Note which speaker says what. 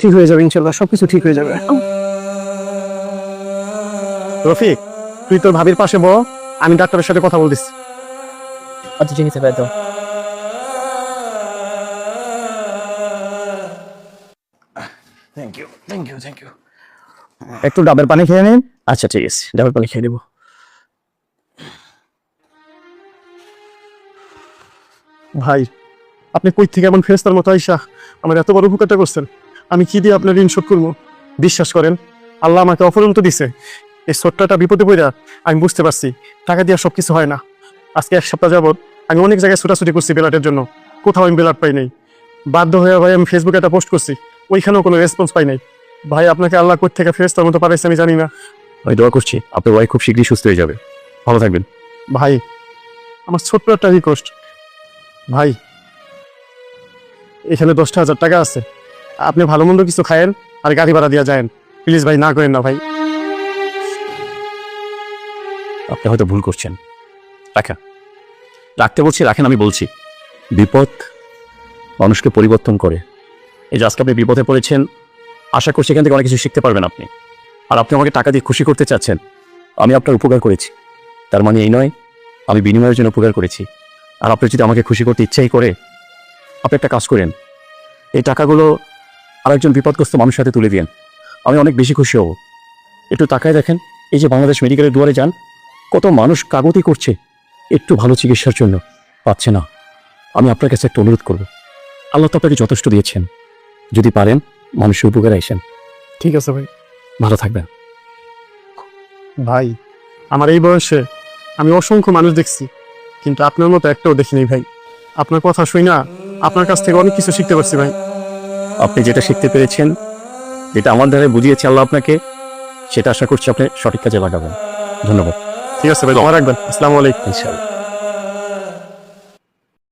Speaker 1: ঠিক হয়ে যাবে ইনশাল্লাহ, সবকিছু ঠিক হয়ে যাবে। রফিক, তুই তোর ভাবির পাশে বল, আমি ডাক্তারের সাথে কথা বলতেছি।
Speaker 2: আচ্ছা ঠিক আছে ভাই, তো
Speaker 1: থ্যাংক ইউ। একটু ডাবের পানি খেয়ে নিন।
Speaker 2: আচ্ছা ঠিক আছে, ডাবের পানি খেয়ে নেবো।
Speaker 1: ভাই, আপনি কই থেকে এমন ফেরেশতার মতো আইসা আমার এত বড় উপকারটা করছেন, আমি কি দিয়ে আপনার ঋণ শোধ করবো? বিশ্বাস করেন, আল্লাহ আমাকে অফুরন্ত দিছে। এই ছোট্টটা বিপদে পড়া আমি বুঝতে পারছি টাকা দিয়ে সবকিছু হয় না। আজকে 1 সপ্তাহ যাবত আমি অনেক জায়গায় ছোটাছুটি করছি ব্লাডের জন্য, কোথাও আমি ব্লাড পাই নাই। বাধ্য হয়ে ভাই আমি ফেসবুকে একটা পোস্ট করছি, ওইখানেও কোনো রেসপন্স পাই নাই। ভাই, আপনাকে আল্লাহ কোথা থেকে ফেরেশতার মতো পাঠাইছে আমি জানি না।
Speaker 3: আমি দোয়া করছি আপনার ওয়াইফ খুব শীঘ্রই সুস্থ হয়ে যাবে। ভালো থাকবেন।
Speaker 1: ভাই, আমার ছোট্ট একটা রিকোয়েস্ট, ভাই এখানে 10,000 টাকা আছে, আপনি ভালো মন্দ কিছু খায়েন আর গাড়ি ভাড়া দিয়ে যায়েন। প্লিজ ভাই, না করেন না ভাই।
Speaker 3: আপনি হয়তো ভুল করছেন। রাখেন, রাখতে বলছি রাখেন, আমি বলছি বিপদ মানুষকে পরিবর্তন করে। এই যে আজকে আপনি বিপদে পড়েছেন, আশা করছি এখান থেকে অনেক কিছু শিখতে পারবেন আপনি। আর আপনি আমাকে টাকা দিয়ে খুশি করতে চাচ্ছেন, আমি আপনার উপকার করেছি, তার মানে এই নয় আমি বিনিময়ের জন্য উপকার করেছি। আর আপনি যদি আমাকে খুশি করতে ইচ্ছাই করে, আপনি একটা কাজ করেন, এই টাকাগুলো আরেকজন বিপদগ্রস্ত মানুষের হাতে তুলে দিন, আমি অনেক বেশি খুশি হব। একটু তাকায় দেখেন, এই যে বাংলাদেশ মেডিকেলের দুয়ারে যান, কত মানুষ কাগতি করছে একটু ভালো চিকিৎসার জন্য, পাচ্ছে না। আমি আপনার কাছে একটা অনুরোধ করব, আল্লাহ তো আপনাকে যথেষ্ট দিয়েছেন, যদি পারেন মানুষের উপকারে আসেন।
Speaker 1: ঠিক আছে ভাই।
Speaker 3: ভালো থাকবেন।
Speaker 1: ভাই, আমার এই বয়সে আমি অসংখ্য মানুষ দেখছি, কিন্তু আপনার মতো একটাও দেখিনি ভাই। আপনার কথা শুই না, আপনার কাছ থেকে অনেক কিছু শিখতে পারছি ভাই।
Speaker 3: আপনি যেটা শিখতে পেরেছেন, যেটা আমার দ্বারা বুঝিয়েছে আল্লাহ আপনাকে, সেটা আশা করছি আপনি সঠিক কাজে লাগাবেন। ধন্যবাদ।
Speaker 1: ঠিক আছে ভাই, আমার রাখবেন। আসসালামু আলাইকুম।
Speaker 3: ইনশাআল্লাহ।